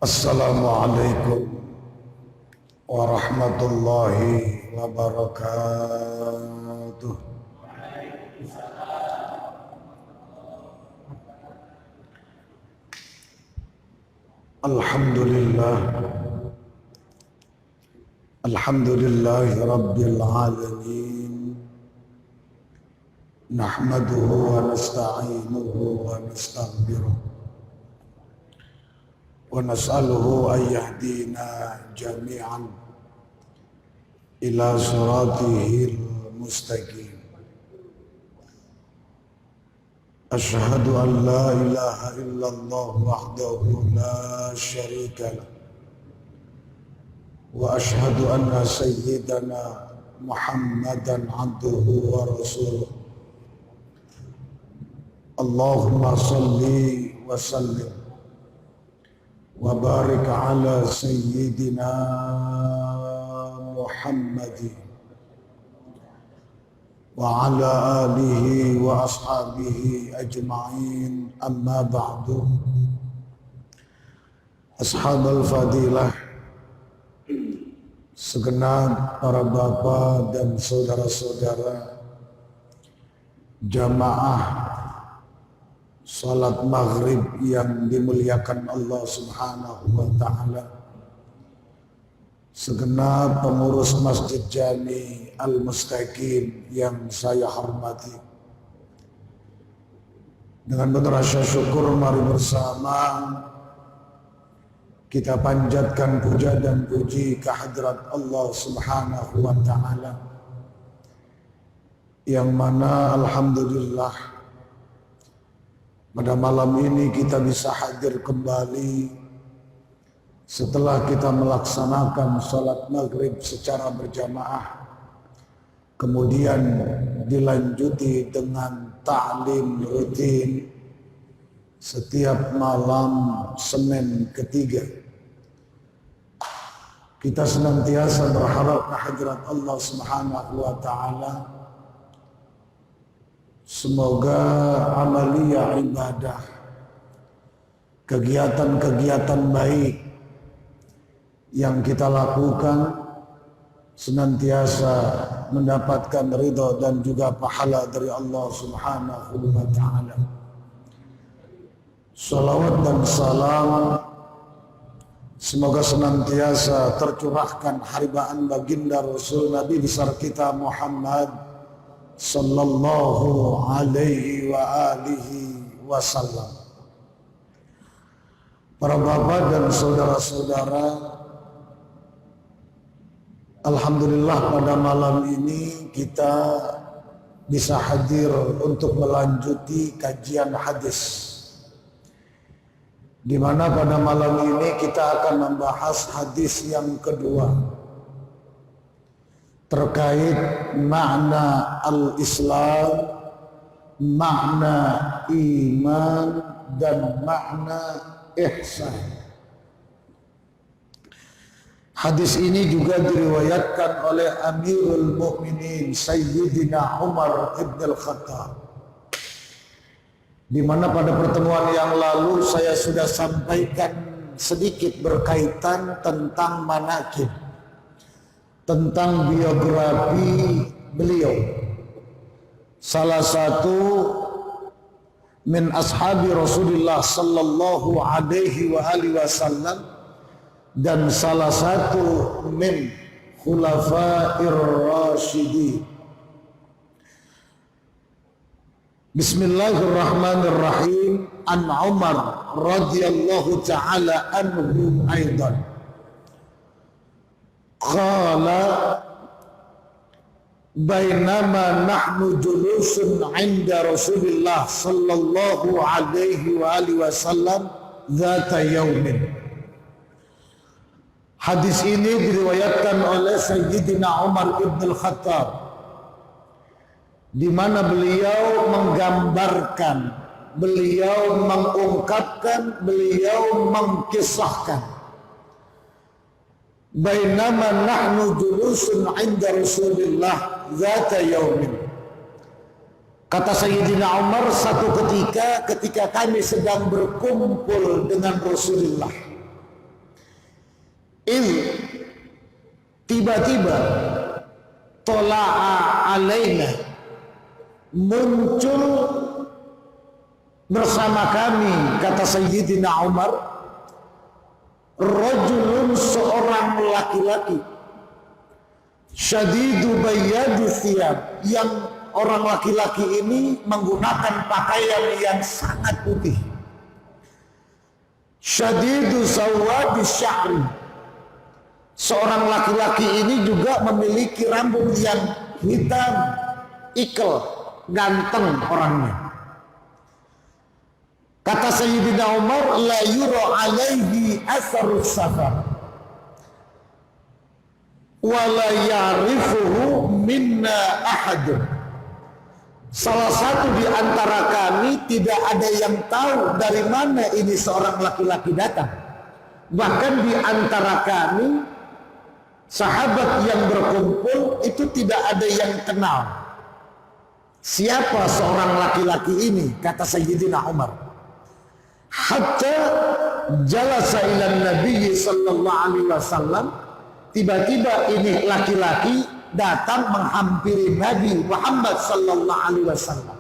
Assalamualaikum warahmatullahi wabarakatuh. Alhamdulillah, alhamdulillahi rabbil alamin. Nahmaduhu wa nasta'inuhu wa nastaghfiruh. ونسأله أن يهدينا جميعا إلى صراطه المستقيم. أشهد أن لا إله إلا الله وحده لا شريك له وأشهد أن سيدنا محمدا عبده ورسوله. اللهم صل وسلم وبارك على سيدنا محمد وعلى آله وأصحابه أجمعين. أما بعد، أصحاب الفadilah, segenap para bapak dan saudara-saudara jamaah salat maghrib yang dimuliakan Allah Subhanahu wa ta'ala, segenap pengurus Masjid Jami Al-Mustaqim yang saya hormati, dengan penuh rasa syukur mari bersama kita panjatkan puja dan puji kehadrat Allah Subhanahu wa ta'ala, yang mana alhamdulillah pada malam ini kita bisa hadir kembali setelah kita melaksanakan sholat maghrib secara berjamaah, kemudian dilanjuti dengan ta'lim rutin setiap malam Senin ketiga. Kita senantiasa berharap kehadirat Allah Subhanahu wa ta'ala. Semoga amalia ibadah, kegiatan-kegiatan baik yang kita lakukan senantiasa mendapatkan ridha dan juga pahala dari Allah Subhanahu wa ta'ala. Salawat dan salam semoga senantiasa tercurahkan haribaan baginda Rasul Nabi besar kita Muhammad sallallahu alaihi wa alihi wasallam. Para bapak dan saudara-saudara, alhamdulillah pada malam ini kita bisa hadir untuk melanjuti kajian hadis, di mana pada malam ini kita akan membahas hadis yang kedua terkait makna al-Islam, makna iman, dan makna ihsan. Hadis ini juga diriwayatkan oleh Amirul Mukminin Sayyidina Umar ibn al-Khattab, di mana pada pertemuan yang lalu saya sudah sampaikan sedikit berkaitan tentang manaqib, tentang biografi beliau. Salah satu min ashabi Rasulullah sallallahu alaihi wa alihi wasallam dan salah satu min khulafair rasyidin. Bismillahirrahmanirrahim. An Umar radhiyallahu taala anhu aidan qala bainama nahnu julusun 'inda Rasulillah sallallahu alaihi wa alihi wasallam dzata yaumin. Hadis ini diriwayatkan oleh Sayyidina Umar ibn al-Khattab, di mana beliau menggambarkan, beliau mengungkapkan, beliau mengkisahkan. Bainama nahnu julusun 'inda Rasulillah dzata yaumin. Kata Sayyidina Umar, satu ketika kami sedang berkumpul dengan Rasulullah. tiba-tiba tola'a alaina, muncul bersama kami, kata Sayyidina Umar, rajulun, seorang laki-laki, syadidu bayyadi thiyab, yang orang laki-laki ini menggunakan pakaian yang sangat putih, syadidu sawadi sya'ri, seorang laki-laki ini juga memiliki rambut yang hitam, ikel, ganteng orangnya. Kata Sayyidina Umar, la yura alaihi atharus safar wa la ya'rifuhu minna ahadun. Salah satu di antara kami tidak ada yang tahu dari mana ini seorang laki-laki datang. Bahkan di antara kami, sahabat yang berkumpul itu tidak ada yang kenal siapa seorang laki-laki ini, kata Sayyidina Umar. Hatta jalasa ila Nabi sallallahu alaihi wasallam, tiba-tiba ini laki-laki datang menghampiri Nabi Muhammad sallallahu alaihi wasallam.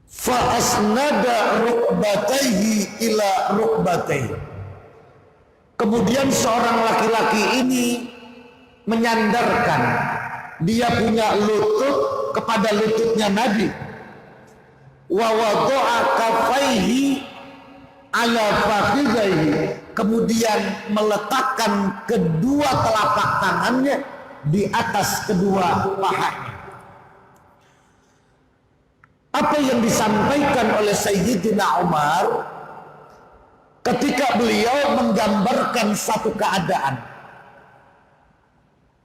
Fa asnada rukbatayhi ila rukbatayhi. Kemudian seorang laki-laki ini menyandarkan, dia punya lutut kepada lututnya Nabi. Wa wada'a kaffaihi ala fakhidaihi, kemudian meletakkan kedua telapak tangannya di atas kedua pahanya. Apa yang disampaikan oleh Sayyidina Umar ketika beliau menggambarkan satu keadaan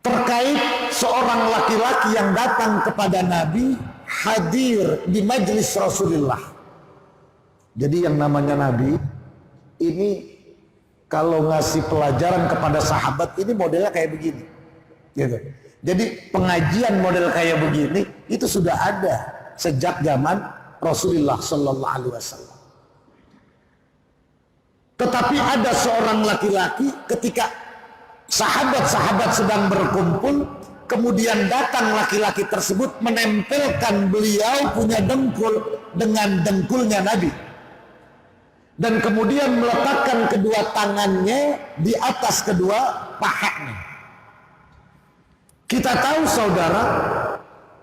terkait seorang laki-laki yang datang kepada Nabi, hadir di majelis Rasulullah. Jadi yang namanya Nabi ini kalau ngasih pelajaran kepada sahabat ini modelnya kayak begini, gitu. Jadi pengajian model kayak begini itu sudah ada sejak zaman Rasulullah Sallallahu Alaihi Wasallam. Tetapi ada seorang laki-laki ketika sahabat-sahabat sedang berkumpul, kemudian datang laki-laki tersebut menempelkan beliau punya dengkul dengan dengkulnya Nabi. Dan kemudian meletakkan kedua tangannya di atas kedua pahanya. Kita tahu saudara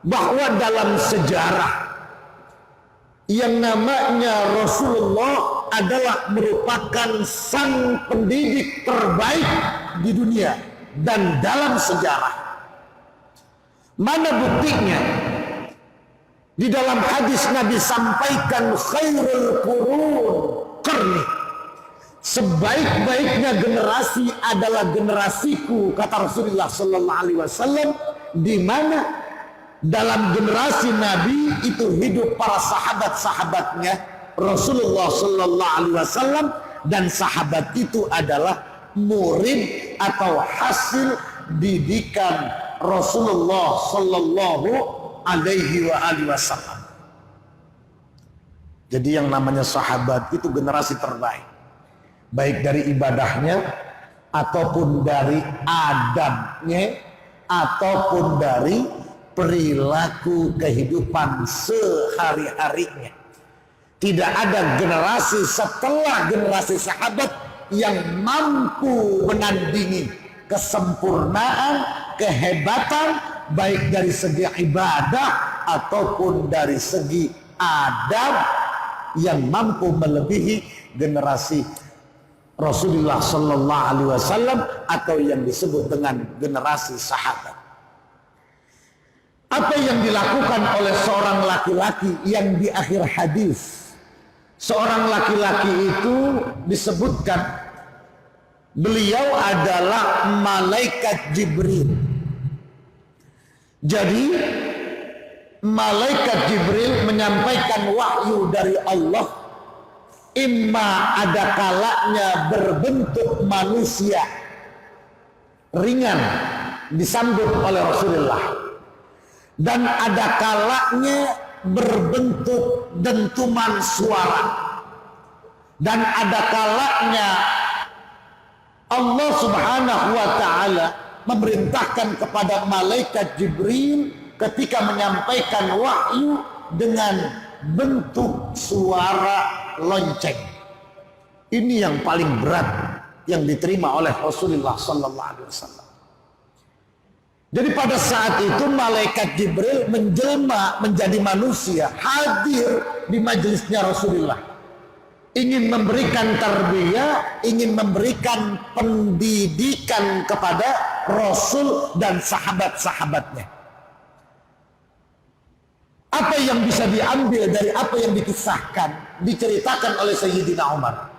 bahwa dalam sejarah yang namanya Rasulullah adalah merupakan sang pendidik terbaik di dunia dan dalam sejarah. Mana buktinya? Di dalam hadis Nabi sampaikan khairul qurun qarni. Sebaik-baiknya generasi adalah generasiku, kata Rasulullah sallallahu alaihi wasallam, di mana dalam generasi Nabi itu hidup para sahabat-sahabatnya Rasulullah sallallahu alaihi wasallam, dan sahabat itu adalah murid atau hasil didikan Rasulullah sallallahu alaihi wasallam. Jadi yang namanya sahabat itu generasi terbaik, baik dari ibadahnya ataupun dari adabnya ataupun dari perilaku kehidupan sehari-harinya. Tidak ada generasi setelah generasi sahabat yang mampu menandingi kesempurnaan, kehebatan, baik dari segi ibadah ataupun dari segi adab, yang mampu melebihi generasi Rasulullah Sallallahu Alaihi Wasallam atau yang disebut dengan generasi sahabat. Apa yang dilakukan oleh seorang laki-laki yang di akhir hadis? Seorang laki-laki itu disebutkan beliau adalah malaikat Jibril. Jadi malaikat Jibril menyampaikan wahyu dari Allah, imma ada kalanya berbentuk manusia ringan disambut oleh Rasulullah, dan ada kalanya berbentuk dentuman suara, dan ada kalanya Allah Subhanahu wa ta'ala memerintahkan kepada malaikat Jibril ketika menyampaikan wahyu dengan bentuk suara lonceng. Ini yang paling berat yang diterima oleh Rasulullah sallallahu alaihi wasallam. Jadi pada saat itu malaikat Jibril menjelma menjadi manusia, hadir di majelisnya Rasulullah, ingin memberikan tarbiyah, ingin memberikan pendidikan kepada Rasul dan sahabat-sahabatnya. Apa yang bisa diambil dari apa yang dikisahkan, diceritakan oleh Sayyidina Umar?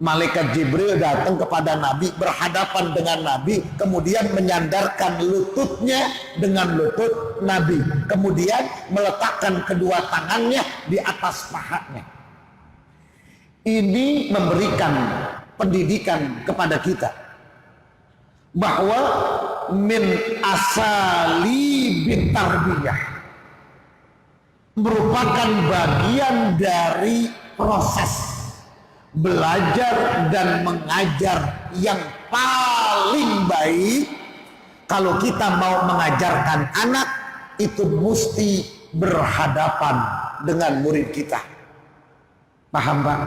Malaikat Jibril datang kepada Nabi, berhadapan dengan Nabi, kemudian menyandarkan lututnya dengan lutut Nabi, kemudian meletakkan kedua tangannya di atas pahanya. Ini memberikan pendidikan kepada kita bahwa min asali bitarbiyah merupakan bagian dari proses belajar dan mengajar yang paling baik. Kalau kita mau mengajarkan anak, itu mesti berhadapan dengan murid kita. Paham Pak?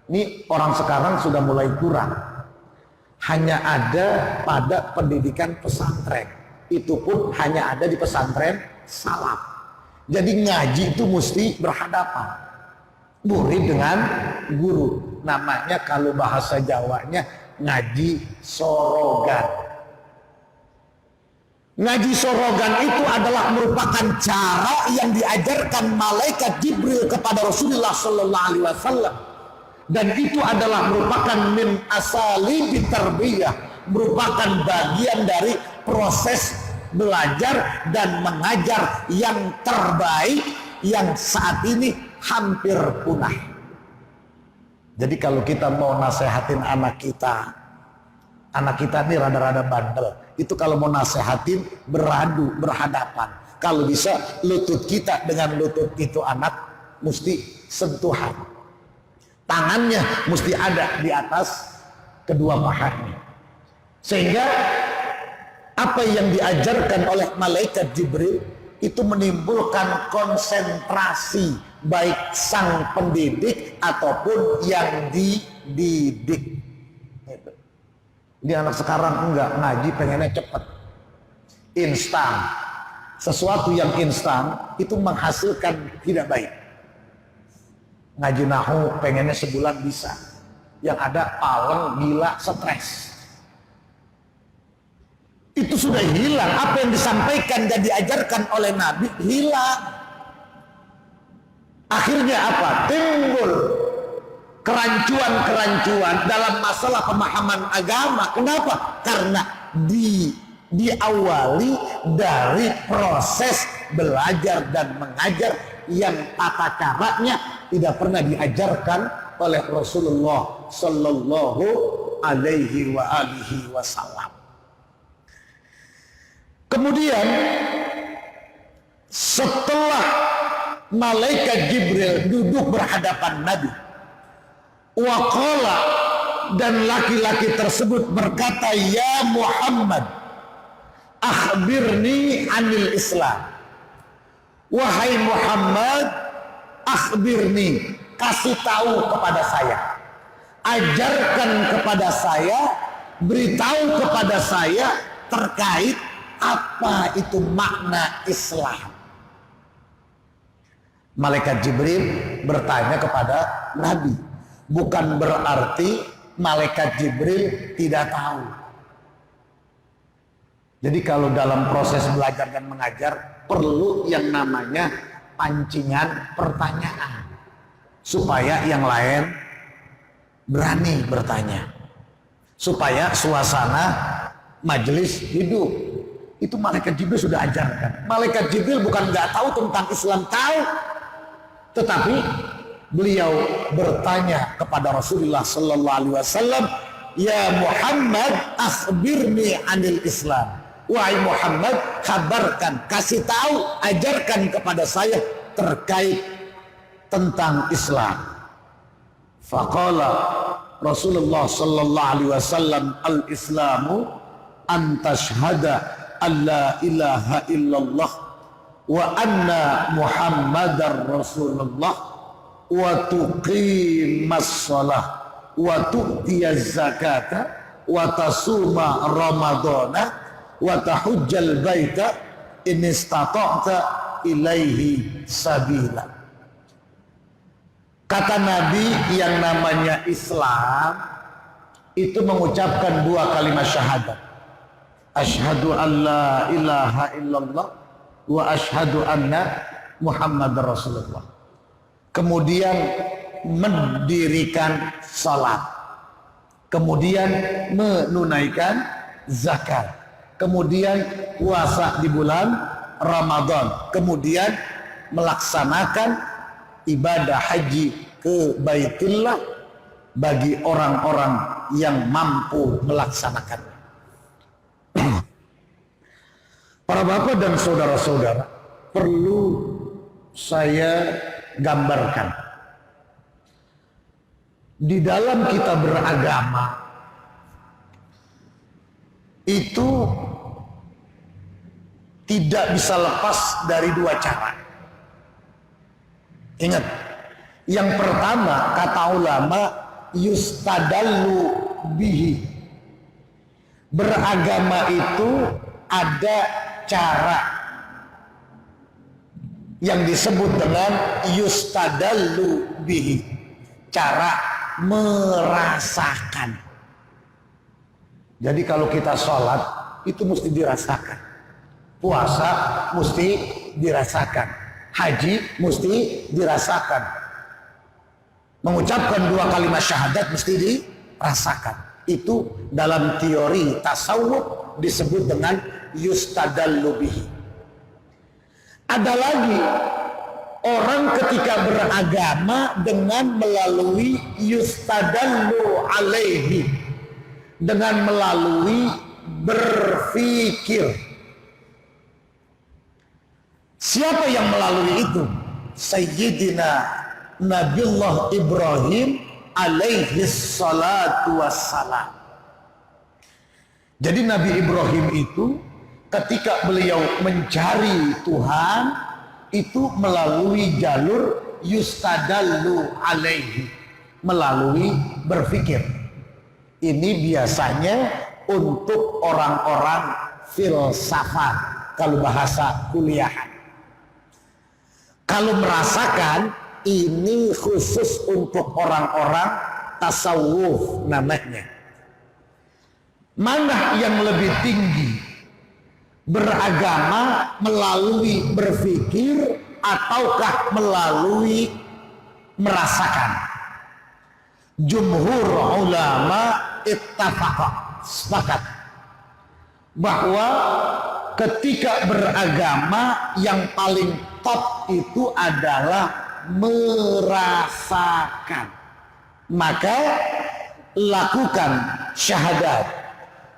Ini orang sekarang sudah mulai kurang. Hanya ada pada pendidikan pesantren. Itu pun hanya ada di pesantren salaf. Jadi ngaji itu mesti berhadapan. Murid dengan guru. Namanya kalau bahasa Jawanya ngaji sorogan. Ngaji sorogan itu adalah merupakan cara yang diajarkan malaikat Jibril kepada Rasulullah sallallahu alaihi wasallam, dan itu adalah merupakan min asali bitarbiyah, merupakan bagian dari proses belajar dan mengajar yang terbaik yang saat ini hampir punah. Jadi kalau kita mau nasehatin anak kita ini rada-rada bandel, itu kalau mau nasehatin beradu, berhadapan. Kalau bisa lutut kita dengan lutut itu anak mesti sentuhan. Tangannya mesti ada di atas kedua pahanya. Sehingga apa yang diajarkan oleh malaikat Jibril itu menimbulkan konsentrasi baik sang pendidik ataupun yang dididik. Ini anak sekarang enggak ngaji, pengennya cepet, instan. Sesuatu yang instan itu menghasilkan tidak baik. Ngaji nahu pengennya sebulan bisa, yang ada paleng, gila, stres. Itu sudah hilang. Apa yang disampaikan dan diajarkan oleh Nabi hilang. Akhirnya apa? Timbul kerancuan-kerancuan dalam masalah pemahaman agama. Kenapa? Karena diawali dari proses belajar dan mengajar yang tata caranya tidak pernah diajarkan oleh Rasulullah sallallahu alaihi wa alihi wasallam. Kemudian setelah malaikat Jibril duduk berhadapan Nabi, waqala, dan laki-laki tersebut berkata, ya Muhammad, akhbirni anil Islam. Wahai Muhammad, akhbirni, kasih tahu kepada saya, ajarkan kepada saya, beritahu kepada saya terkait apa itu makna Islam. Malaikat Jibril bertanya kepada Nabi. Bukan berarti malaikat Jibril tidak tahu. Jadi kalau dalam proses belajar dan mengajar perlu yang namanya pancingan pertanyaan, supaya yang lain berani bertanya, supaya suasana majelis hidup. Itu malaikat Jibril sudah ajarkan. Malaikat Jibril bukan nggak tahu tentang Islam, tahu, tetapi beliau bertanya kepada Rasulullah sallallahu alaihi wasallam, ya Muhammad, akhbirni anil Islam. Wahai Muhammad, kabarkan, kasih tahu, ajarkan kepada saya terkait tentang Islam. Faqala, Rasulullah sallallahu alaihi wasallam, al-Islamu an tashhada alla ilaha illallah wa anna Muhammadar Rasulullah wa tuqimas shalah wa tu'tiyaz zakata wa tasuma ramadana wa tahujjal baita in istata'ta ilaihi sabila. Kata Nabi, yang namanya Islam itu mengucapkan dua kalimat syahadat. Asyhadu an la ilaha illallah wa asyhadu anna Muhammadar Rasulullah. Kemudian mendirikan salat. Kemudian menunaikan zakat. Kemudian puasa di bulan Ramadan. Kemudian melaksanakan ibadah haji ke Baitullah bagi orang-orang yang mampu melaksanakannya. Para bapak dan saudara-saudara, perlu saya gambarkan, di dalam kita beragama itu tidak bisa lepas dari dua cara. Ingat, yang pertama kata ulama yustadallu bihi. Beragama itu ada cara yang disebut dengan yustadallu bihi, cara merasakan. Jadi kalau kita sholat itu mesti dirasakan, puasa mesti dirasakan, haji mesti dirasakan, mengucapkan dua kalimat syahadat mesti dirasakan. Itu dalam teori tasawuf disebut dengan yustadallu bihi. Ada lagi orang ketika beragama dengan melalui yustadallu alaihi, dengan melalui berpikir. Siapa yang melalui itu? Sayyidina Nabiullah Ibrahim alaihi salatu wassalam. Jadi Nabi Ibrahim itu ketika beliau mencari Tuhan itu melalui jalur yustadallu alaihi, melalui berpikir. Ini biasanya untuk orang-orang filsafat, kalau bahasa kuliahan. Kalau merasakan, ini khusus untuk orang-orang tasawuf namanya. Mana yang lebih tinggi? Beragama melalui berpikir ataukah melalui merasakan? Jumhur ulama ittafaqa, sepakat bahwa ketika beragama yang paling top itu adalah merasakan. Maka lakukan syahadat,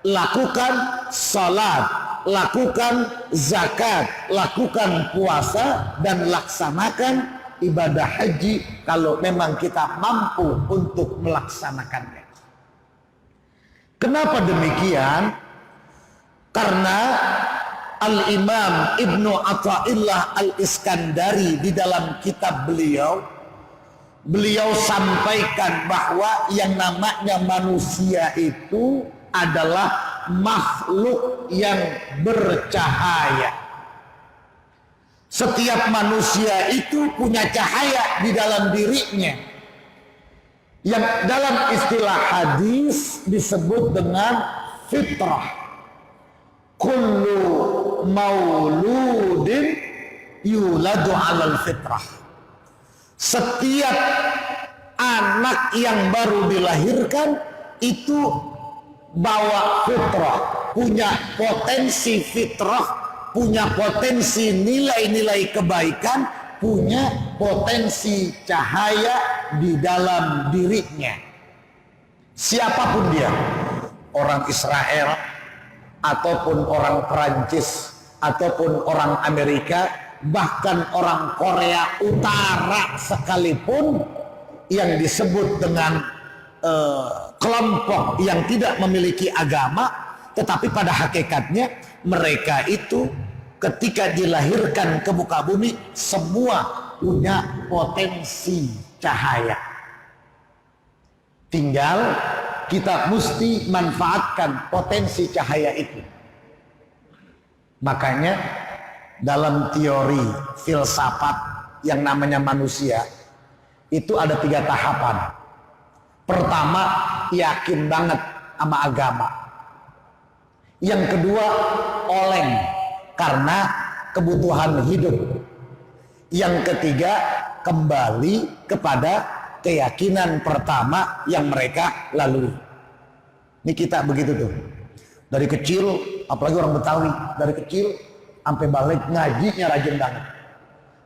lakukan salat, lakukan zakat, lakukan puasa, dan laksanakan ibadah haji kalau memang kita mampu untuk melaksanakannya. Kenapa demikian? Karena Al-Imam Ibnu Athaillah Al-Iskandari di dalam kitab beliau sampaikan bahwa yang namanya manusia itu adalah makhluk yang bercahaya. Setiap manusia itu punya cahaya di dalam dirinya, yang dalam istilah hadis disebut dengan fitrah. Kullu mauludin yuladu alal fitrah. Setiap anak yang baru dilahirkan itu bawa fitrah, punya potensi fitrah, punya potensi nilai-nilai kebaikan, punya potensi cahaya di dalam dirinya. Siapapun dia, orang Israel ataupun orang Perancis ataupun orang Amerika, bahkan orang Korea Utara sekalipun, yang disebut dengan kelompok yang tidak memiliki agama, tetapi pada hakikatnya mereka itu ketika dilahirkan ke muka bumi semua punya potensi cahaya. Tinggal kita mesti manfaatkan potensi cahaya itu. Makanya dalam teori filsafat yang namanya manusia itu ada 3 tahapan. Pertama, yakin banget sama agama. Yang kedua, oleng karena kebutuhan hidup. Yang ketiga, kembali kepada keyakinan pertama yang mereka lalui. Ini kita begitu tuh. Dari kecil, apalagi orang Betawi, dari kecil sampai balik ngajinya rajin banget.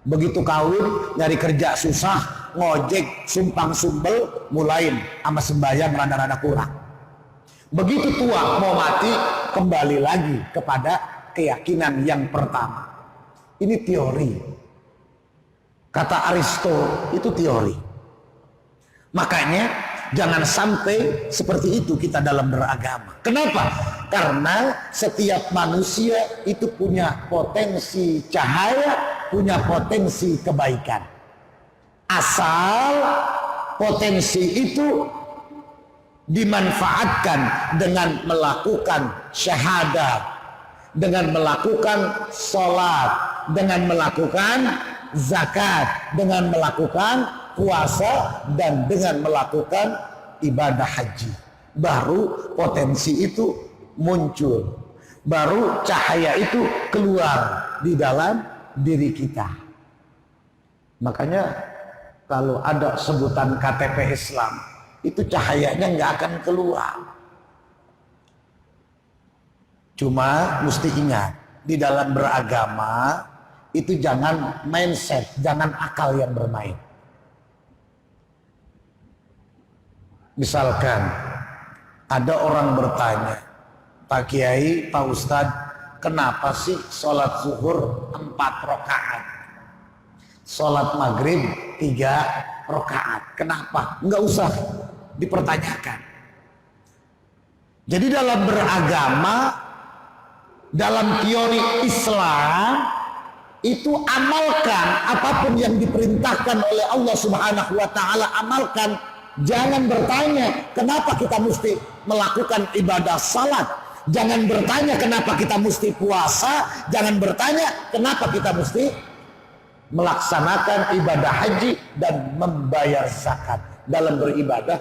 Begitu kawin, nyari kerja susah, ngojek, sumpang sumbel, mulain sama sembahyang rada-rada kurang. Begitu tua mau mati, kembali lagi kepada keyakinan yang pertama. Ini teori. Kata Aristo, itu teori. Makanya jangan sampai seperti itu kita dalam beragama. Kenapa? Karena setiap manusia itu punya potensi cahaya, punya potensi kebaikan. Asal potensi itu dimanfaatkan dengan melakukan syahadat, dengan melakukan sholat, dengan melakukan zakat, dengan melakukan puasa, dan dengan melakukan ibadah haji. Baru potensi itu muncul, baru cahaya itu keluar di dalam diri kita. Makanya kalau ada sebutan KTP Islam, itu cahayanya nggak akan keluar. Cuma mesti ingat, di dalam beragama itu jangan mindset, jangan akal yang bermain. Misalkan ada orang bertanya, Pak Kiai, Pak Ustadz, kenapa sih sholat zuhur 4 rakaat, sholat maghrib 3 rakaat? Kenapa? Enggak usah dipertanyakan. Jadi dalam beragama, dalam teori Islam itu amalkan apapun yang diperintahkan oleh Allah Subhanahu wa taala, amalkan. Jangan bertanya kenapa kita mesti melakukan ibadah salat. Jangan bertanya kenapa kita mesti puasa. Jangan bertanya kenapa kita mesti melaksanakan ibadah haji dan membayar zakat. Dalam beribadah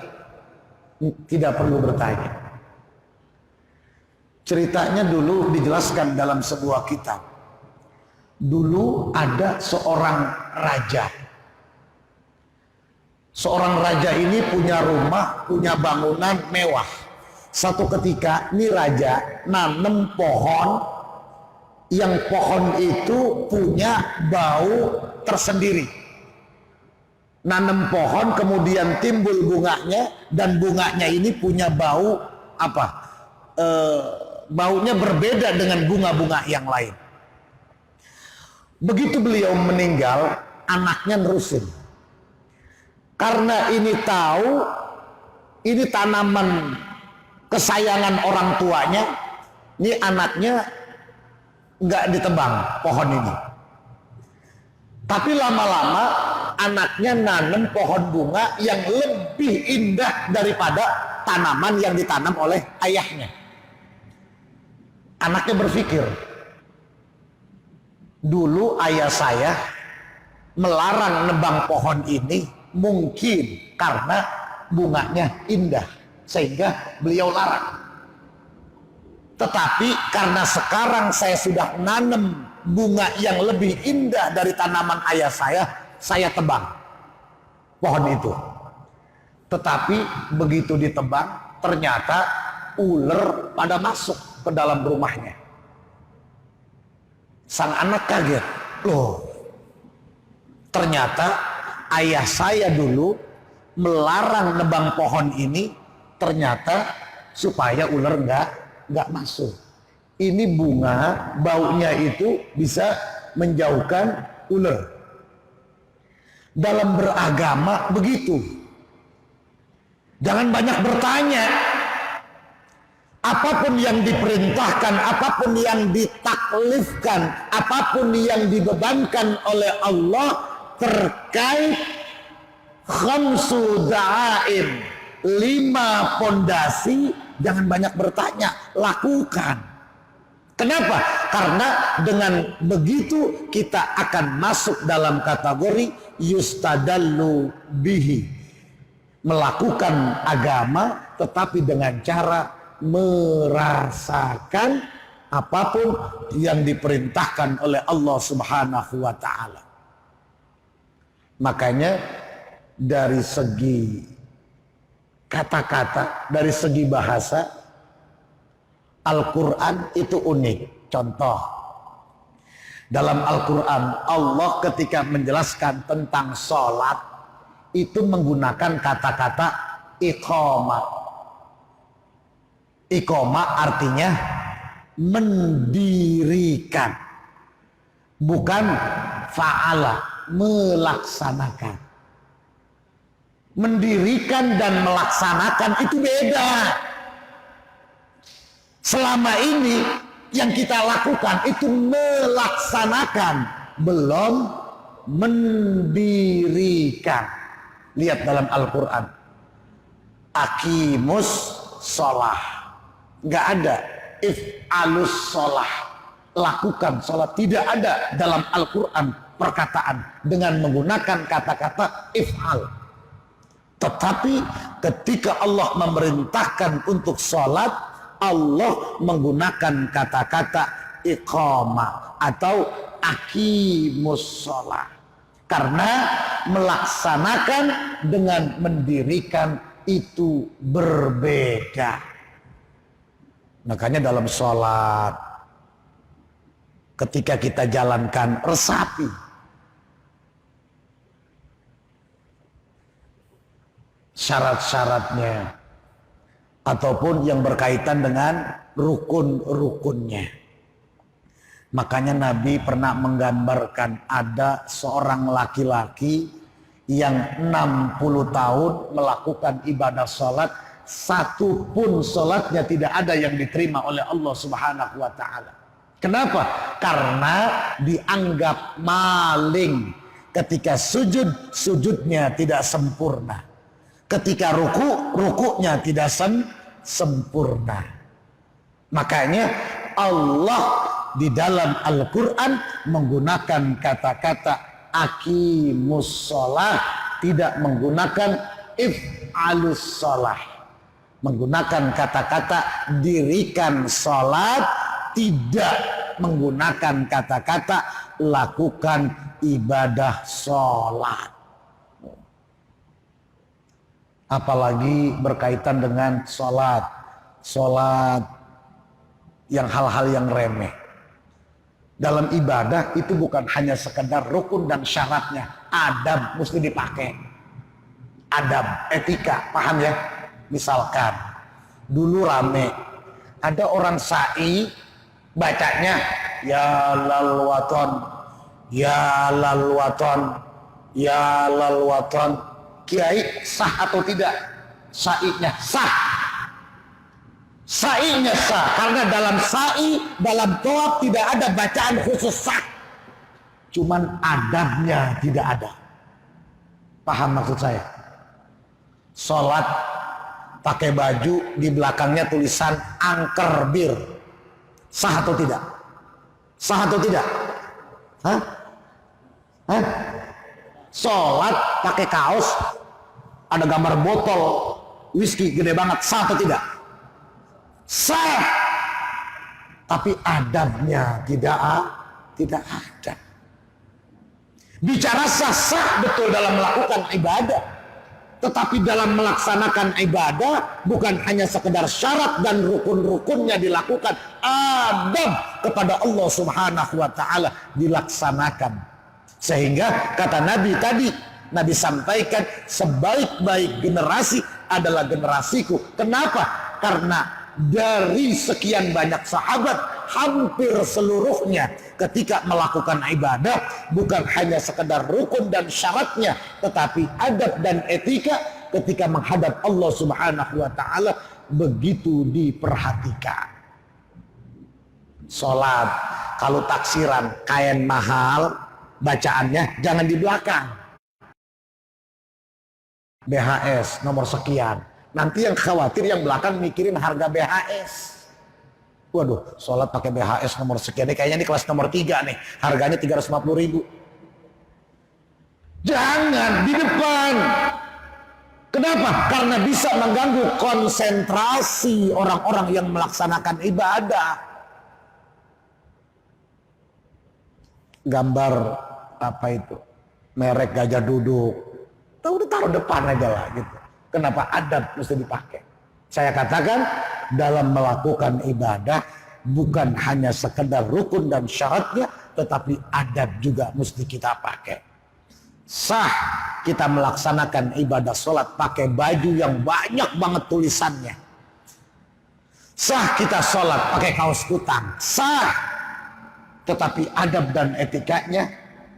tidak perlu bertanya. Ceritanya dulu dijelaskan dalam sebuah kitab. Dulu ada seorang raja. Seorang raja ini punya rumah, punya bangunan mewah. Satu ketika ini raja nanam pohon, yang pohon itu punya bau tersendiri. Nanam pohon kemudian timbul bunganya, dan bunganya ini punya bau apa? Baunya berbeda dengan bunga-bunga yang lain. Begitu beliau meninggal, anaknya nerusin. Karena ini tahu, ini tanaman kesayangan orang tuanya, ini anaknya nggak ditebang pohon ini. Tapi lama-lama anaknya nanam pohon bunga yang lebih indah daripada tanaman yang ditanam oleh ayahnya. Anaknya berpikir, dulu ayah saya melarang nebang pohon ini mungkin karena bunganya indah, sehingga beliau larang. Tetapi karena sekarang saya sudah nanam bunga yang lebih indah dari tanaman ayah saya tebang pohon itu. Tetapi begitu ditebang, ternyata ular pada masuk ke dalam rumahnya. Sang anak kaget, loh, ternyata ayah saya dulu melarang nebang pohon ini ternyata supaya ular nggak masuk. Ini bunga baunya itu bisa menjauhkan ular. Dalam beragama begitu. Jangan banyak bertanya. Apapun yang diperintahkan, apapun yang ditaklifkan, apapun yang dibebankan oleh Allah terkait khamsu da'ain, 5 pondasi, jangan banyak bertanya, lakukan. Kenapa? Karena dengan begitu kita akan masuk dalam kategori yustadallu bihi, melakukan agama tetapi dengan cara merasakan apapun yang diperintahkan oleh Allah Subhanahu wa ta'ala. Makanya dari segi kata-kata, dari segi bahasa, Al-Quran itu unik. Contoh, dalam Al-Quran Allah ketika menjelaskan tentang sholat itu menggunakan kata-kata iqamah. Iqamah artinya mendirikan, bukan fa'ala, melaksanakan. Mendirikan dan melaksanakan itu beda. Selama ini yang kita lakukan itu melaksanakan, belum mendirikan. Lihat dalam Al-Quran, aqimus sholah, nggak ada if'alus sholah, lakukan sholat. Tidak ada dalam Al-Quran perkataan dengan menggunakan kata-kata if'al. Tetapi ketika Allah memerintahkan untuk sholat, Allah menggunakan kata-kata iqamah atau aqimus sholah, karena melaksanakan dengan mendirikan itu berbeda. Makanya dalam sholat ketika kita jalankan resapi, syarat-syaratnya ataupun yang berkaitan dengan rukun-rukunnya. Makanya Nabi pernah menggambarkan ada seorang laki-laki yang 60 tahun melakukan ibadah sholat, satu pun sholatnya tidak ada yang diterima oleh Allah Subhanahu wa ta'ala. Kenapa? Karena dianggap maling. Ketika sujud, sujudnya tidak sempurna. Ketika ruku, rukunya tidak sempurna. Makanya Allah di dalam Al-Quran menggunakan kata-kata aqimus sholah, tidak menggunakan if'alus sholah. Menggunakan kata-kata dirikan sholat, tidak menggunakan kata-kata lakukan ibadah sholat. Apalagi berkaitan dengan sholat yang hal-hal yang remeh. Dalam ibadah itu bukan hanya sekedar rukun dan syaratnya, adab mesti dipakai. Adab, etika, paham ya? Misalkan dulu rame, ada orang sa'i bacanya ya lal waton, ya lal waton, ya lal waton. Kiai sah atau tidak? Sa'inya sah. Sa'inya sah, karena dalam sa'i, dalam tawaf tidak ada bacaan khusus sah. Cuman adabnya tidak ada. Paham maksud saya? Sholat pakai baju di belakangnya tulisan angker bir, sah atau tidak? Sah atau tidak? Hah? Hah? Sholat pakai kaos ada gambar botol whisky gede banget, sah atau tidak? Sah. Tapi adabnya tidak ada. Bicara sah betul dalam melakukan ibadah, tetapi dalam melaksanakan ibadah bukan hanya sekedar syarat dan rukun-rukunnya dilakukan, adab kepada Allah Subhanahu wa ta'ala dilaksanakan. Sehingga kata Nabi tadi, Nabi sampaikan sebaik-baik generasi adalah generasiku. Kenapa? Karena dari sekian banyak sahabat, hampir seluruhnya ketika melakukan ibadah bukan hanya sekedar rukun dan syaratnya, tetapi adab dan etika ketika menghadap Allah Subhanahu wa taala begitu diperhatikan. Sholat, kalau taksiran kain mahal, bacaannya jangan di belakang. BHS nomor sekian. Nanti yang khawatir yang belakang mikirin harga BHS. Waduh, sholat pakai BHS nomor sekian nih, kayaknya ini kelas nomor 3 nih, harganya 350.000. Jangan di depan. Kenapa? Karena bisa mengganggu konsentrasi orang-orang yang melaksanakan ibadah. Gambar apa itu? Merek gajah duduk. Udah taruh depan aja lah gitu. Kenapa adab mesti dipakai? Saya katakan dalam melakukan ibadah bukan hanya sekedar rukun dan syaratnya, tetapi adab juga mesti kita pakai. Sah kita melaksanakan ibadah sholat pakai baju yang banyak banget tulisannya. Sah kita sholat pakai kaos kutang. Sah. Tetapi adab dan etikanya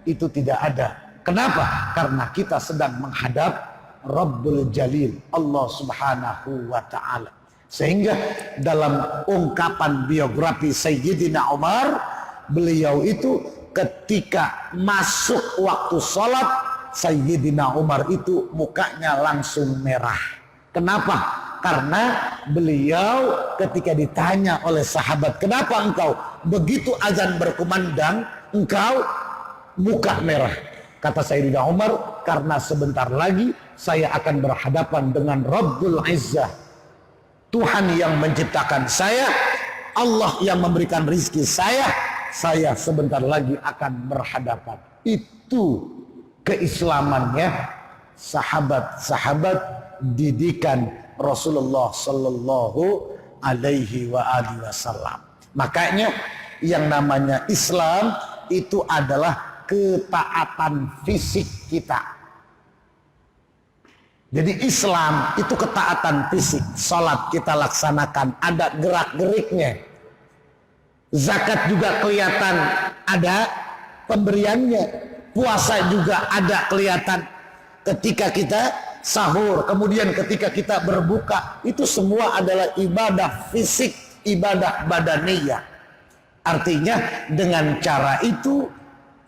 itu tidak ada. Kenapa? Karena kita sedang menghadap Rabbul Jalil, Allah Subhanahu wa ta'ala. Sehingga dalam ungkapan biografi Sayyidina Umar, beliau itu ketika masuk waktu sholat, Sayyidina Umar itu mukanya langsung merah. Kenapa? Karena beliau ketika ditanya oleh sahabat, kenapa engkau begitu azan berkumandang, engkau muka merah? Kata Sayyidina Umar, karena sebentar lagi saya akan berhadapan dengan Rabbul Izzah, Tuhan yang menciptakan saya, Allah yang memberikan rizki saya sebentar lagi akan berhadapan. Itu keislamannya sahabat-sahabat didikan Rasulullah Sallallahu Alaihi Wasallam. Makanya yang namanya Islam itu adalah ketaatan fisik kita. Jadi Islam itu ketaatan fisik. Salat kita laksanakan, ada gerak-geriknya. Zakat juga kelihatan ada pemberiannya. Puasa juga ada kelihatan ketika kita sahur, kemudian ketika kita berbuka. Itu semua adalah ibadah fisik, ibadah badaniyah. Artinya dengan cara itu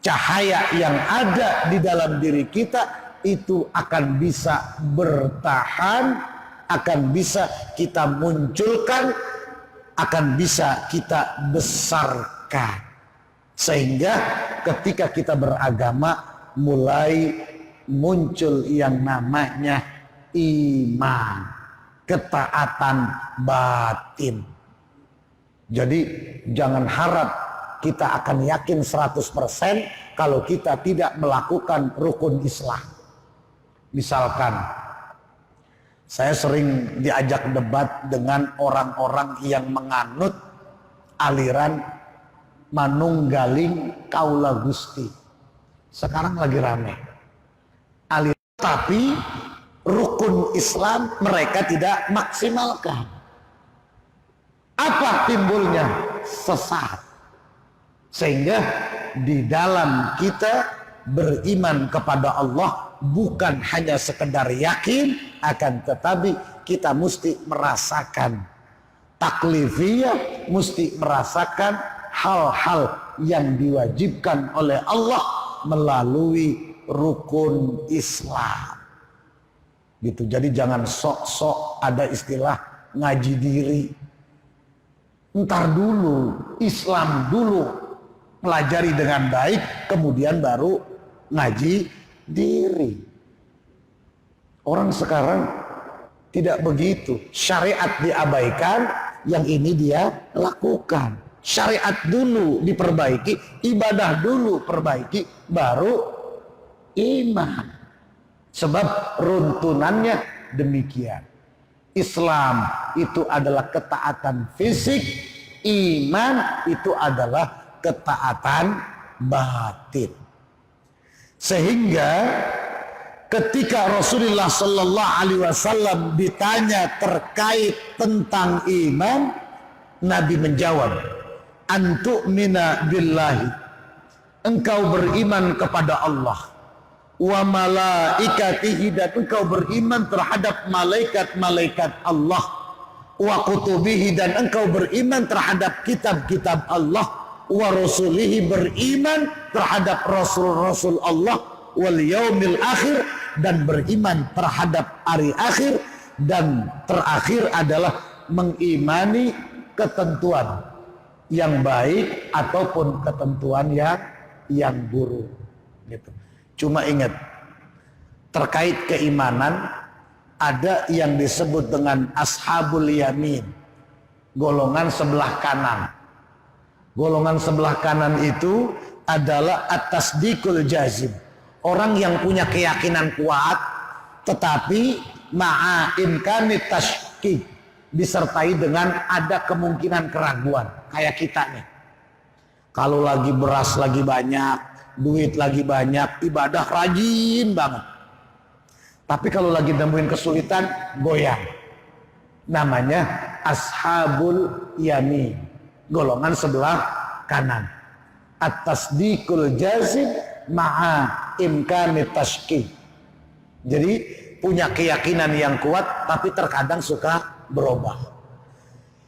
cahaya yang ada di dalam diri kita itu akan bisa bertahan, akan bisa kita munculkan, akan bisa kita besarkan. Sehingga ketika kita beragama mulai muncul yang namanya iman, ketaatan batin. Jadi jangan harap kita akan yakin 100% kalau kita tidak melakukan rukun Islam. Misalkan saya sering diajak debat dengan orang-orang yang menganut aliran manunggaling kaula Gusti. Sekarang lagi rame. Tapi rukun Islam mereka tidak maksimalkan. Apa timbulnya? Sesat. Sehingga di dalam kita beriman kepada Allah bukan hanya sekedar yakin, akan tetapi kita mesti merasakan taklifiyah, mesti merasakan hal-hal yang diwajibkan oleh Allah melalui rukun Islam. Gitu. Jadi jangan sok-sok ada istilah ngaji diri. Ntar dulu, Islam dulu, pelajari dengan baik, kemudian baru ngaji diri. Orang sekarang tidak begitu. Syariat diabaikan, yang ini dia lakukan. Syariat dulu diperbaiki, ibadah dulu perbaiki, baru iman. Sebab runtunannya demikian. Islam itu adalah ketaatan fisik, iman itu adalah ketaatan batin. Sehingga ketika Rasulullah Sallallahu Alaihi Wasallam ditanya terkait tentang iman, Nabi menjawab, "Antu'mina billahi." Engkau beriman kepada Allah. wa malaikatihi, dan engkau beriman terhadap malaikat-malaikat Allah, wa kutubihi, dan engkau beriman terhadap kitab-kitab Allah, wa rusulihi, beriman terhadap rasul-rasul Allah, wal yaumil akhir, dan beriman terhadap hari akhir, dan terakhir adalah mengimani ketentuan yang baik ataupun ketentuan yang buruk gitu. Cuma ingat, terkait keimanan ada yang disebut dengan ashabul yamin, golongan sebelah kanan. Golongan sebelah kanan itu adalah at-tasdiqul jazim, orang yang punya keyakinan kuat tetapi ma'a imkanit tashkik, disertai dengan ada kemungkinan keraguan. Kayak kita nih, kalau lagi beras lagi banyak, duit lagi banyak, ibadah rajin banget, tapi kalau lagi nemuin kesulitan goyang. Namanya ashabul yamin, golongan sebelah kanan. At-tasdiqul jazim ma'a imkanit tashkik, jadi punya keyakinan yang kuat tapi terkadang suka berubah.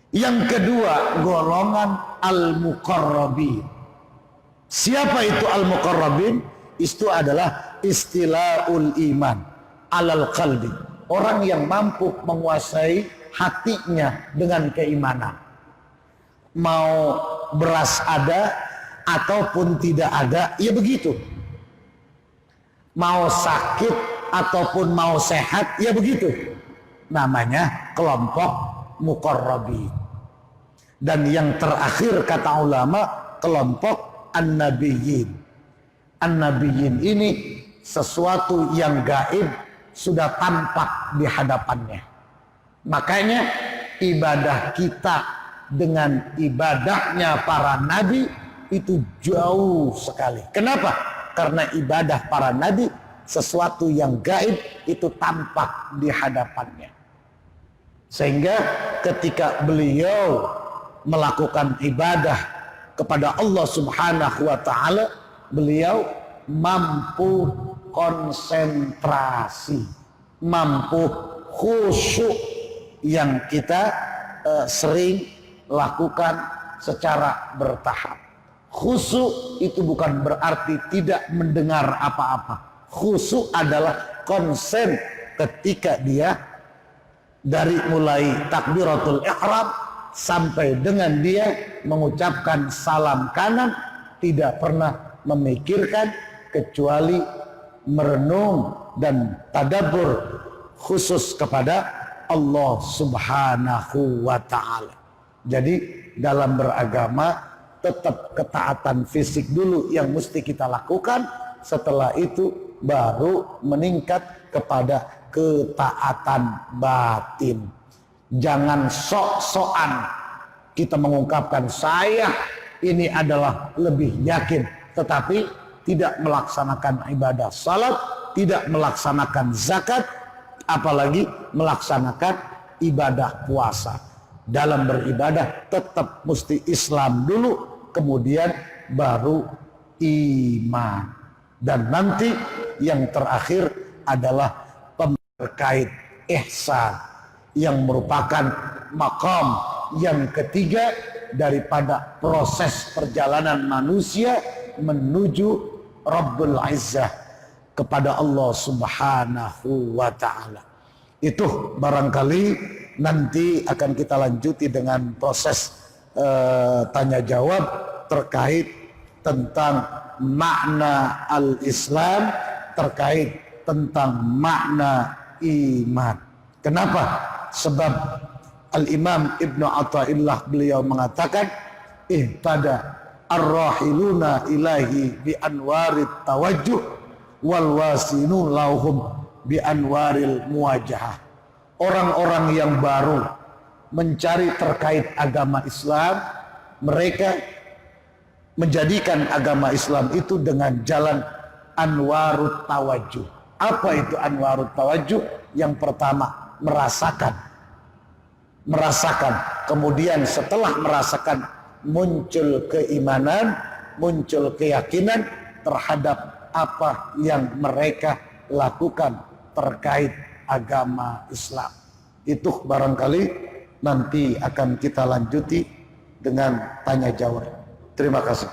Yang kedua, golongan al-muqarrabin. Siapa itu al-muqarrabin? Itu adalah istilaul iman alal qalbi, orang yang mampu menguasai hatinya dengan keimanan. Mau beras ada ataupun tidak ada, ya begitu. Mau sakit ataupun mau sehat, ya begitu. Namanya kelompok muqarrabin. Dan yang terakhir kata ulama, kelompok an-nabiyyin. An-nabiyyin ini sesuatu yang gaib sudah tampak di hadapannya. Makanya ibadah kita dengan ibadahnya para nabi itu jauh sekali. Kenapa? Karena ibadah para nabi sesuatu yang gaib itu tampak di hadapannya. Sehingga ketika beliau melakukan ibadah kepada Allah Subhanahu wa ta'ala, beliau mampu konsentrasi, mampu khusyuk, yang kita sering lakukan secara bertahap. Khusyuk itu bukan berarti tidak mendengar apa-apa. Khusyuk adalah konsen ketika dia dari mulai takbiratul ihram sampai dengan dia mengucapkan salam kanan, tidak pernah memikirkan kecuali merenung dan tadabbur khusus kepada Allah Subhanahu wa ta'ala. Jadi dalam beragama tetap ketaatan fisik dulu yang mesti kita lakukan, setelah itu baru meningkat kepada ketaatan batin. Jangan sok-sokan kita mengungkapkan saya ini adalah lebih yakin, tetapi tidak melaksanakan ibadah salat, tidak melaksanakan zakat, apalagi melaksanakan ibadah puasa. Dalam beribadah tetap mesti Islam dulu, kemudian baru iman. Dan nanti yang terakhir adalah terkait ihsan, yang merupakan maqam yang ketiga daripada proses perjalanan manusia menuju Rabbul Izzah, kepada Allah Subhanahu wa ta'ala. Itu barangkali nanti akan kita lanjuti dengan proses tanya jawab terkait tentang makna al-Islam, terkait tentang makna iman. Kenapa? Sebab Al-Imam Ibnu Athaillah beliau mengatakan, ihtada ar-rahiluna ilahi bi anwarit tawajjuh wal wasinu lahum bi anwaril muwajahah. Orang-orang yang baru mencari terkait agama Islam, mereka menjadikan agama Islam itu dengan jalan anwarut tawajjuh. Apa itu anwarut tawajjuh? Yang pertama, merasakan, kemudian setelah merasakan muncul keimanan, muncul keyakinan terhadap apa yang mereka lakukan terkait agama Islam. Itu barangkali nanti akan kita lanjuti dengan tanya jawab. Terima kasih.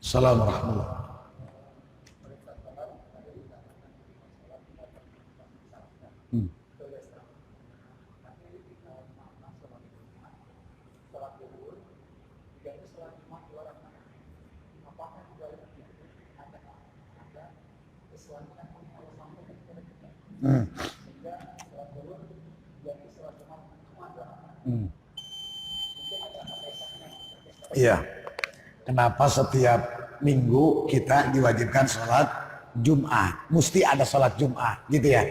Assalamualaikum. Iya. Kenapa setiap minggu kita diwajibkan sholat Jumat? Mesti ada sholat Jumat, gitu ya?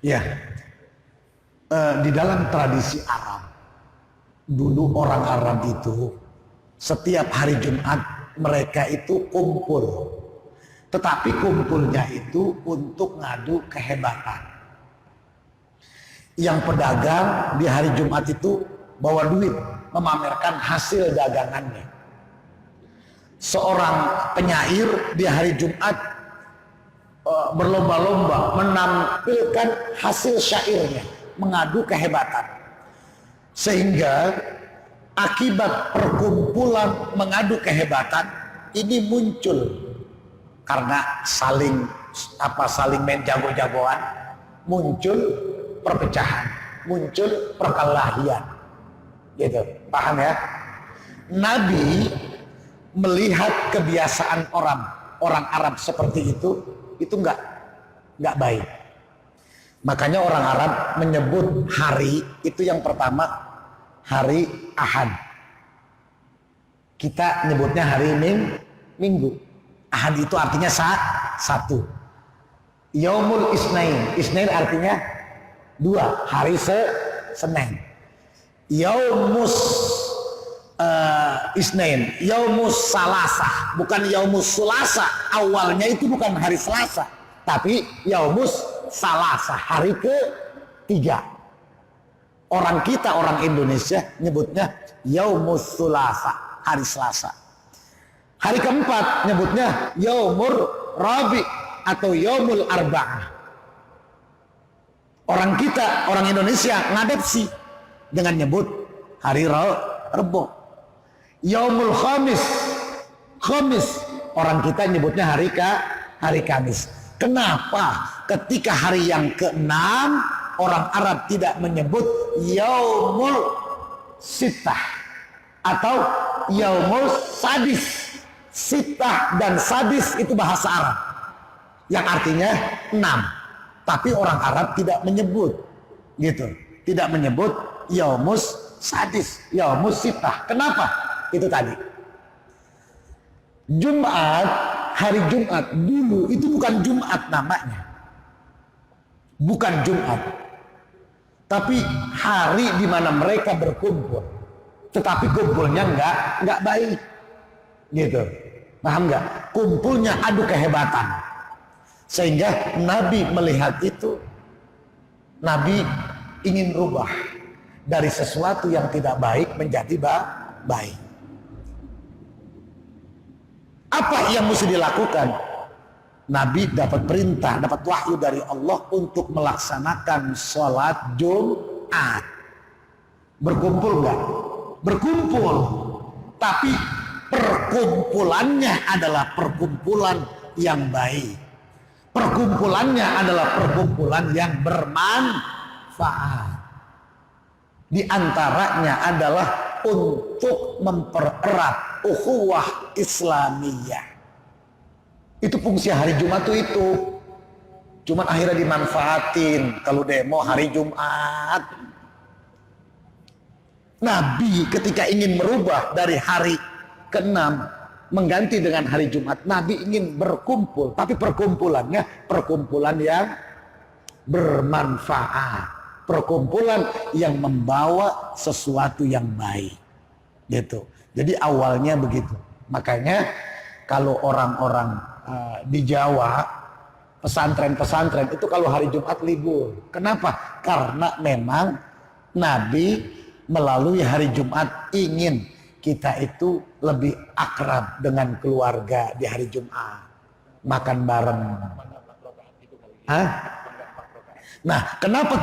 Ya. Di dalam tradisi Arab, dulu orang Arab itu setiap hari Jumat mereka itu kumpul. Tetapi kumpulnya itu untuk ngadu kehebatan. Yang pedagang di hari Jumat itu bawa duit, memamerkan hasil dagangannya. Seorang penyair di hari Jumat berlomba-lomba menampilkan hasil syairnya, mengadu kehebatan. Sehingga akibat perkumpulan mengadu kehebatan ini muncul karena saling main jago-jagoan, muncul perpecahan, muncul perkelahian. Gitu, paham ya? Nabi melihat kebiasaan orang Arab seperti itu nggak baik. Makanya orang Arab menyebut hari itu yang pertama hari Ahad. Kita nyebutnya hari Minggu. Ahad itu artinya satu. Yaumul Isnain. Isnain artinya dua, hari Senin. Yaumus Isnain, Yaumus Salasa, bukan Yaumus Sulasa. Awalnya itu bukan hari Selasa, tapi Yaumus Salasa, hari ke-3. Orang kita, orang Indonesia nyebutnya Yaumus Sulasa, hari Selasa. Hari ke-4 nyebutnya Yaumur Rabi atau Yaumul Arba'ah. Orang kita, orang Indonesia ngadepsi dengan nyebut hari Rebo. Yaumul Khamis, orang kita nyebutnya hari Kamis. Kenapa ketika hari yang ke-6 orang Arab tidak menyebut Yaumul Sittah atau Yaumul Sadis? Sittah dan Sadis itu bahasa Arab yang artinya 6, tapi orang Arab tidak menyebut, gitu, tidak menyebut Yaumus Sadis, Yaumus Sittah. Kenapa? Itu tadi. Jumat, hari Jumat dulu itu bukan Jumat namanya. Bukan Jumat. Tapi hari di mana mereka berkumpul. Tetapi kumpulnya enggak baik. Gitu. Paham enggak? Kumpulnya adu kehebatan. Sehingga Nabi melihat itu, Nabi ingin rubah dari sesuatu yang tidak baik menjadi baik. Apa yang mesti dilakukan? Nabi dapat perintah, dapat wahyu dari Allah untuk melaksanakan sholat Jumat. Berkumpul enggak? Berkumpul. Tapi perkumpulannya adalah perkumpulan yang baik. Perkumpulannya adalah perkumpulan yang bermanfaat. Di antaranya adalah untuk mempererat ukhuwah Islamiyah. Itu fungsi hari Jumat itu. Cuman akhirnya dimanfaatin kalau demo hari Jumat. Nabi ketika ingin merubah dari hari ke-6 mengganti dengan hari Jumat, Nabi ingin berkumpul, tapi perkumpulannya perkumpulan yang bermanfaat. Perkumpulan yang membawa sesuatu yang baik, gitu. Jadi awalnya begitu. Makanya kalau orang-orang di Jawa pesantren-pesantren itu kalau hari Jumat libur. Kenapa? Karena memang Nabi melalui hari Jumat ingin kita itu lebih akrab dengan keluarga di hari Jumat. Makan bareng. Hah? Nah, kenapa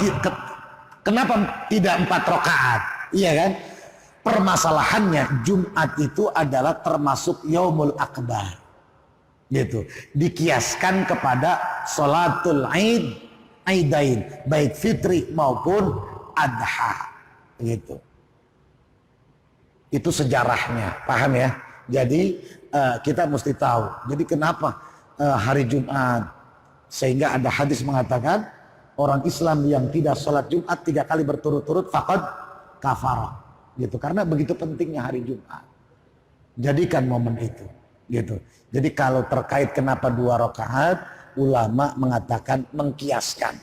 tidak 4 rakaat? Iya kan? Permasalahannya Jumat itu adalah termasuk Yaumul Akbar. Gitu. Dikiaskan kepada sholatul Aidain, baik fitri maupun adha. Gitu. Itu sejarahnya, paham ya? Jadi kita mesti tahu. Jadi kenapa hari Jumat? Sehingga ada hadis mengatakan orang Islam yang tidak sholat Jumat 3 kali berturut-turut faqad kafara. Gitu. Karena begitu pentingnya hari Jumat. Jadikan momen itu. Gitu. Jadi kalau terkait kenapa 2 rakaat, ulama mengatakan mengkiaskan.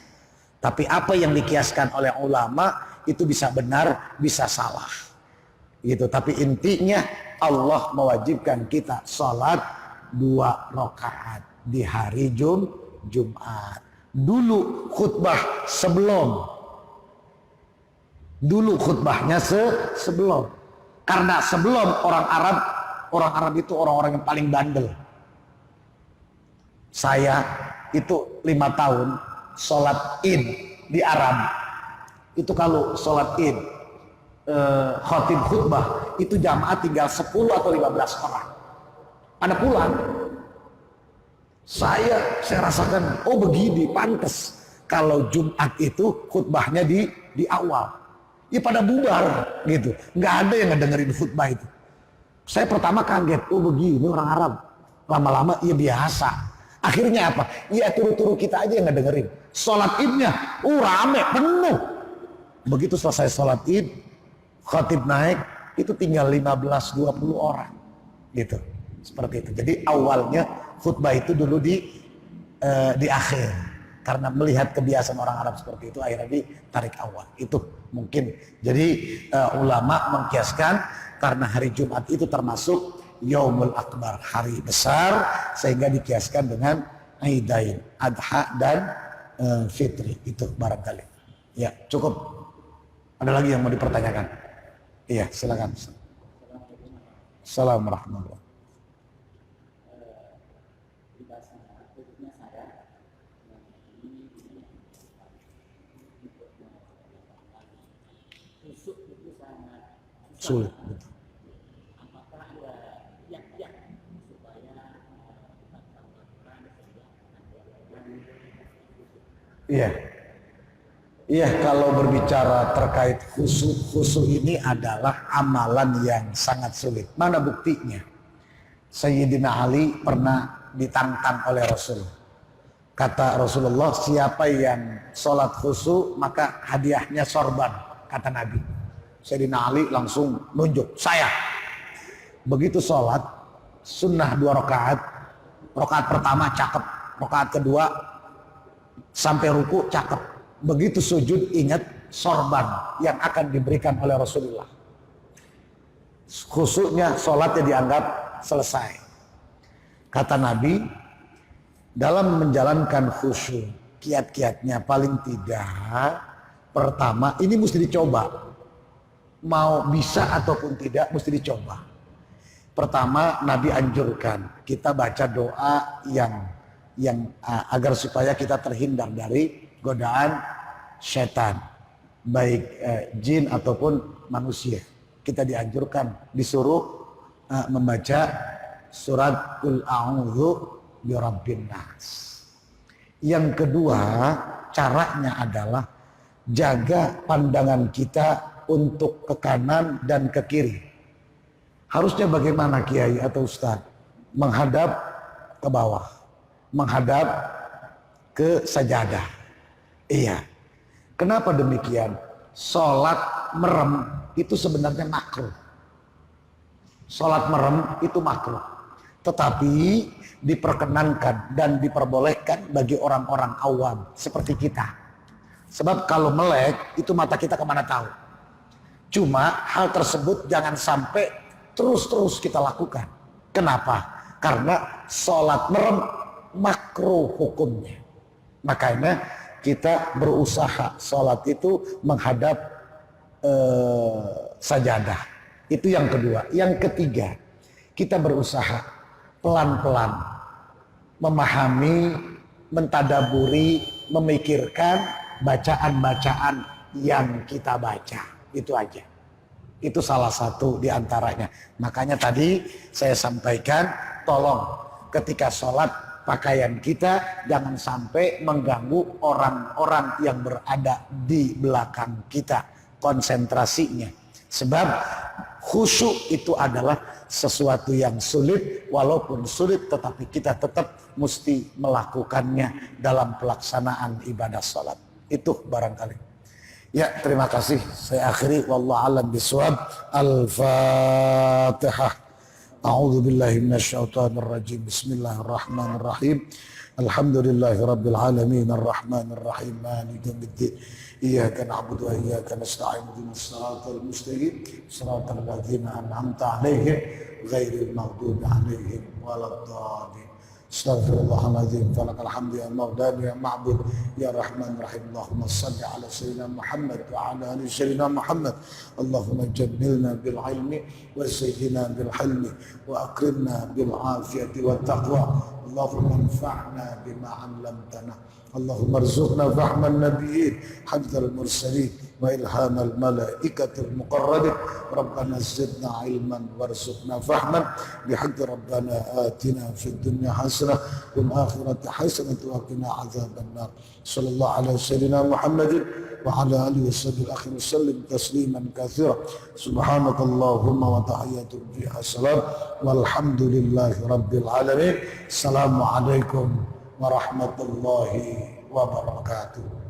Tapi apa yang dikiaskan oleh ulama itu bisa benar, bisa salah. Gitu. Tapi intinya Allah mewajibkan kita sholat 2 rakaat di hari Jumat. Dulu khutbah sebelum. Dulu khutbahnya sebelum. Karena sebelum orang Arab itu orang-orang yang paling bandel. Saya itu 5 tahun sholat Id di Arab. Itu kalau sholat Id khatib khutbah itu jamaah tinggal 10 atau 15 orang. Pada pulang. Saya rasakan begini pantas kalau Jumat itu khutbahnya di awal. Ya pada bubar gitu. Nggak ada yang ngedengerin khutbah itu. Saya pertama kaget, begini orang Arab. Lama-lama ya biasa. Akhirnya apa? Ya turu-turu kita aja yang ngedengerin. Sholat Idnya, rame, penuh. Begitu selesai sholat Id, khatib naik, itu tinggal 15-20 orang. Gitu. Seperti itu. Jadi awalnya khutbah itu dulu di akhir. Karena melihat kebiasaan orang Arab seperti itu, akhirnya ditarik awal. Itu mungkin. Jadi ulama mengkiaskan karena hari Jumat itu termasuk Yaumul Akbar, hari besar, sehingga dikiaskan dengan Aidain, Adha dan Fitri. Itu barangkali. Ya, cukup. Ada lagi yang mau dipertanyakan? Iya, silakan. Assalamualaikum warahmatullahi wabarakatuh. Sulit. Iya. Iya, kalau berbicara terkait khusyuk ini adalah amalan yang sangat sulit. Mana buktinya? Sayyidina Ali pernah ditantang oleh Rasul. Kata Rasulullah, siapa yang sholat khusyuk maka hadiahnya sorban, kata Nabi. Sayyidina Ali langsung nunjuk, saya. Begitu sholat, sunnah 2 rakaat. Rakaat pertama cakep, rakaat kedua sampai ruku cakep. Begitu sujud ingat sorban yang akan diberikan oleh Rasulullah. Khusyuknya sholatnya dianggap selesai. Kata Nabi, dalam menjalankan khusyuk, kiat-kiatnya paling tidak, pertama ini mesti dicoba. Mau bisa ataupun tidak mesti dicoba. Pertama Nabi anjurkan kita baca doa yang agar supaya kita terhindar dari godaan setan, baik jin ataupun manusia. Kita dianjurkan, disuruh membaca surat Qul a'udzu birabbin nas. Yang kedua, caranya adalah jaga pandangan kita untuk ke kanan dan ke kiri. Harusnya bagaimana Kiai atau Ustaz? Menghadap ke bawah, menghadap ke sajadah. Iya. Kenapa demikian? Sholat merem itu sebenarnya makruh. Sholat merem itu makruh. Tetapi diperkenankan dan diperbolehkan bagi orang-orang awam seperti kita. Sebab kalau melek itu mata kita kemana tahu. Cuma hal tersebut jangan sampai terus-terus kita lakukan. Kenapa? Karena sholat merem makruh hukumnya. Makanya kita berusaha sholat itu menghadap sajadah. Itu yang kedua. Yang ketiga, kita berusaha pelan-pelan memahami, mentadaburi, memikirkan bacaan-bacaan yang kita baca. Itu aja. Itu salah satu di antaranya. Makanya tadi saya sampaikan, tolong ketika sholat pakaian kita jangan sampai mengganggu orang-orang yang berada di belakang kita, konsentrasinya. Sebab khusyuk itu adalah sesuatu yang sulit, walaupun sulit tetapi kita tetap mesti melakukannya dalam pelaksanaan ibadah sholat. Itu barangkali. Ya, terima kasih. Saya akhiri, wallahu a'lam bishawab. Al-Fatihah. A'udzu billahi minasyaitonir rajim. Bismillahirrahmanirrahim. Alhamdulillahi rabbil alamin arrahmanir rahim maliki yaumiddin. Iyyaka na'budu wa iyyaka nasta'in ihdinas siratal mustaqim siratal ladzina an'amta 'alaihim ghairil maghdubi 'alaihim waladdallin. Astaghfirullahaladzim. Falakal hamdu ya Maulana ya Ma'bud ya Rahman Rahim. Allahumma salli ala Sayyidina Muhammad wa ala ali Sayyidina Muhammad. Allahumma jammilna bil ilmi wa sayyidina bil hilmi wa akrimna bil afiyati wa taqwa. Allahumma anfa'na bima 'allamtana. Allahumma arzuqna fahman nabiyyin hadzal mursalin wa ilhamal malaikatil muqarrabin. Rabbana zidna ilman warzuqna fahman bihaqqi rabbana atina fid dunya hasanah wal akhirati hasanah wa qina adzaban nar. Sallallahu alaihi sayyidina Muhammadin wa ala alihi washabihi akhir sallim tasliman katsira. Subhanakallahumma wa tahiyyatuhum fiha salam walhamdulillahi rabbil alamin. Assalamualaikum warahmatullahi wabarakatuh.